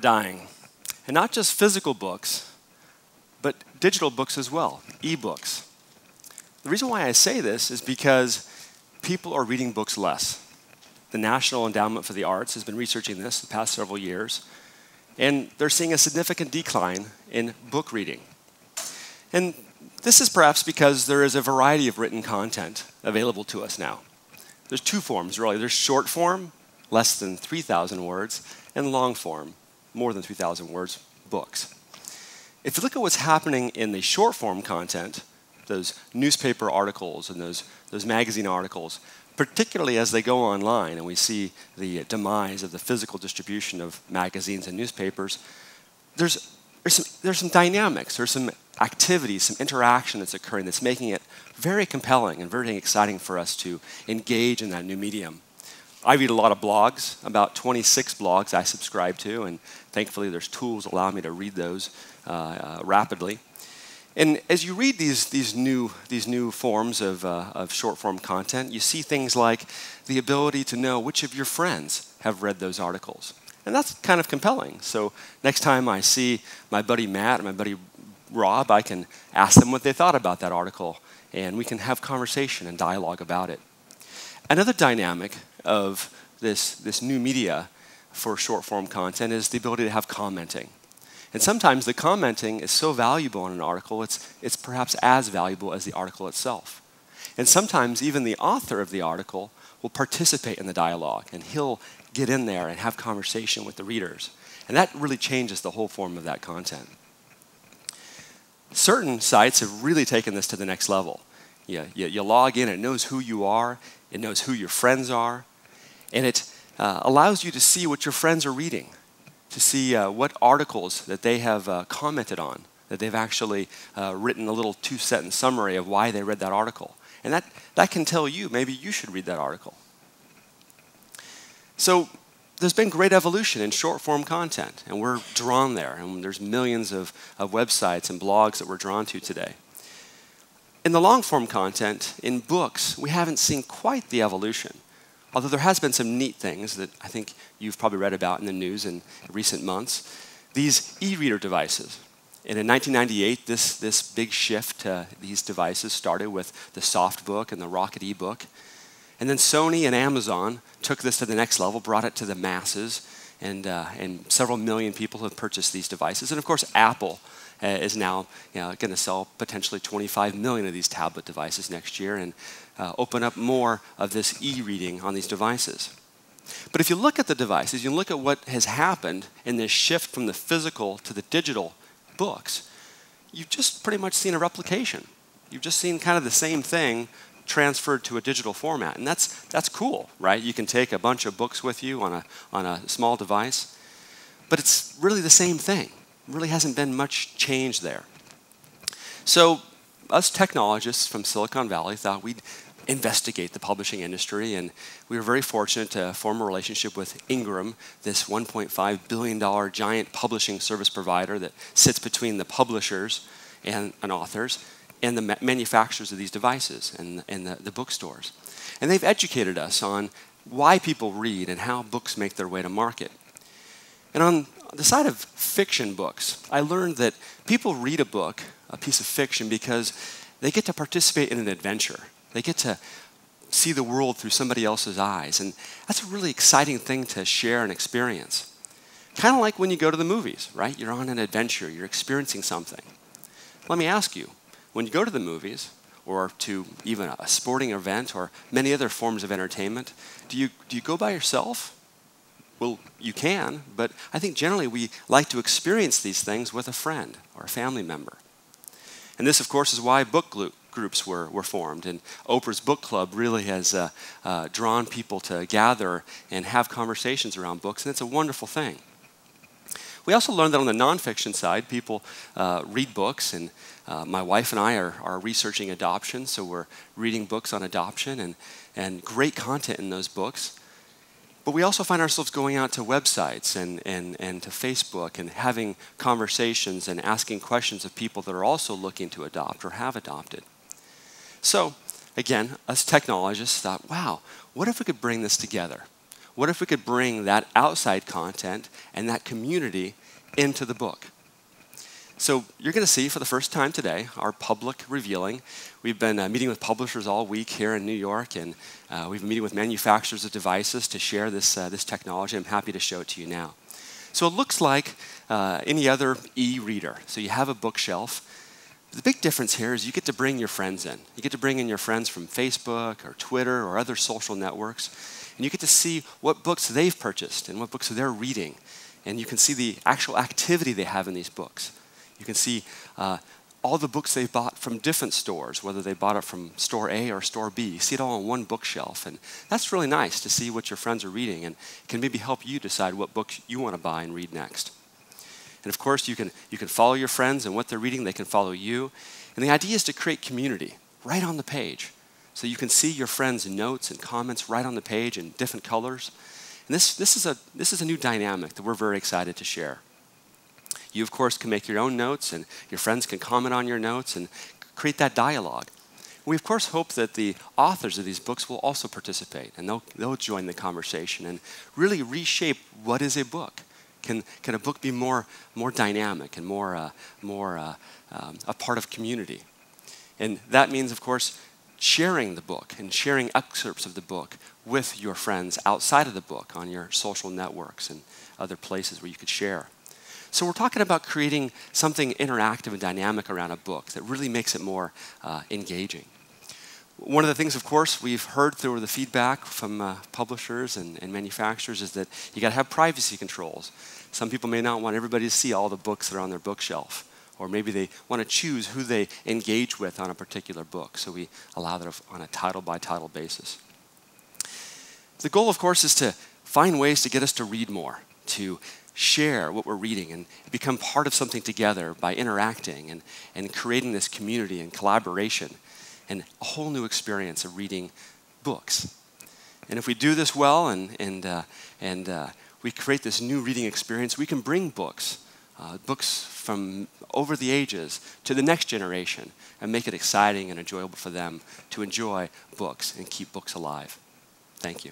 dying. And not just physical books, but digital books as well, e-books. The reason why I say this is because people are reading books less. The National Endowment for the Arts has been researching this the past several years, and they're seeing a significant decline in book reading. And this is perhaps because there is a variety of written content available to us now. There's two forms, really. There's short form, less than 3,000 words, and long form, more than 3,000 words, books. If you look at what's happening in the short form content, those newspaper articles and those magazine articles, particularly as they go online and we see the demise of the physical distribution of magazines and newspapers, there's some dynamics, there's some activity, some interaction that's occurring that's making it very compelling and very exciting for us to engage in that new medium. I read a lot of blogs, about 26 blogs I subscribe to, and thankfully there's tools that allow me to read those rapidly. And as you read these new forms of short-form content, you see things like the ability to know which of your friends have read those articles. And that's kind of compelling. So next time I see my buddy Matt and my buddy Rob, I can ask them what they thought about that article, and we can have conversation and dialogue about it. Another dynamic of this new media for short-form content is the ability to have commenting. And sometimes the commenting is so valuable in an article, it's perhaps as valuable as the article itself. And sometimes even the author of the article will participate in the dialogue, and he'll get in there and have conversation with the readers. And that really changes the whole form of that content. Certain sites have really taken this to the next level. You log in, it knows who you are, it knows who your friends are, and it allows you to see what your friends are reading, to see what articles that they have commented on, that they've actually written a little two-sentence summary of why they read that article. And that can tell you maybe you should read that article. So there's been great evolution in short-form content, and we're drawn there, and there's millions of websites and blogs that we're drawn to today. In the long-form content, in books, we haven't seen quite the evolution. Although there has been some neat things that I think you've probably read about in the news in recent months. These e-reader devices. And in 1998, this big shift to these devices started with the SoftBook and the Rocket eBook. And then Sony and Amazon took this to the next level, brought it to the masses, and several million people have purchased these devices. And of course, Apple is now going to sell potentially 25 million of these tablet devices next year and open up more of this e-reading on these devices. But if you look at the devices, you look at what has happened in this shift from the physical to the digital books, you've just pretty much seen a replication. You've just seen kind of the same thing transferred to a digital format. And that's cool, right? You can take a bunch of books with you on a small device, but it's really the same thing. Really hasn't been much change there. So us technologists from Silicon Valley thought we'd investigate the publishing industry, and we were very fortunate to form a relationship with Ingram, this $1.5 billion giant publishing service provider that sits between the publishers and authors and the manufacturers of these devices and the bookstores. And they've educated us on why people read and how books make their way to market. And on the side of fiction books, I learned that people read a book, a piece of fiction, because they get to participate in an adventure. They get to see the world through somebody else's eyes. And that's a really exciting thing to share and experience. Kind of like when you go to the movies, right? You're on an adventure. You're experiencing something. Let me ask you, when you go to the movies or to even a sporting event or many other forms of entertainment, do you go by yourself? Well, you can, but I think generally we like to experience these things with a friend or a family member. And this, of course, is why book groups were formed. And Oprah's book club really has drawn people to gather and have conversations around books, and it's a wonderful thing. We also learned that on the nonfiction side, people read books, and my wife and I are researching adoption, so we're reading books on adoption and great content in those books. But we also find ourselves going out to websites and to Facebook and having conversations and asking questions of people that are also looking to adopt or have adopted. So, again, us technologists thought, wow, what if we could bring this together? what if we could bring that outside content and that community into the book? So you're going to see for the first time today our public revealing. We've been meeting with publishers all week here in New York, and we've been meeting with manufacturers of devices to share this technology. I'm happy to show it to you now. So it looks like any other e-reader. So you have a bookshelf. The big difference here is you get to bring your friends in. You get to bring in your friends from Facebook or Twitter or other social networks, and you get to see what books they've purchased and what books they're reading. And you can see the actual activity they have in these books. You can see all the books they've bought from different stores, whether they bought it from store A or store B. You see it all on one bookshelf, and that's really nice to see what your friends are reading, and can maybe help you decide what books you want to buy and read next. And of course, you can follow your friends and what they're reading. They can follow you. And the idea is to create community right on the page, so you can see your friends' notes and comments right on the page in different colors. And this is a new dynamic that we're very excited to share. You, of course, can make your own notes, and your friends can comment on your notes and create that dialogue. We, of course, hope that the authors of these books will also participate, and they'll join the conversation and really reshape what is a book. Can a book be more dynamic and more a part of community? And that means, of course, sharing the book and sharing excerpts of the book with your friends outside of the book on your social networks and other places where you could share. So we're talking about creating something interactive and dynamic around a book that really makes it more engaging. One of the things, of course, we've heard through the feedback from publishers and manufacturers is that you got to have privacy controls. Some people may not want everybody to see all the books that are on their bookshelf, or maybe they want to choose who they engage with on a particular book, so we allow that on a title-by-title basis. The goal, of course, is to find ways to get us to read more, to share what we're reading and become part of something together by interacting and creating this community and collaboration and a whole new experience of reading books. And if we do this well and we create this new reading experience, we can bring books from over the ages to the next generation and make it exciting and enjoyable for them to enjoy books and keep books alive. Thank you.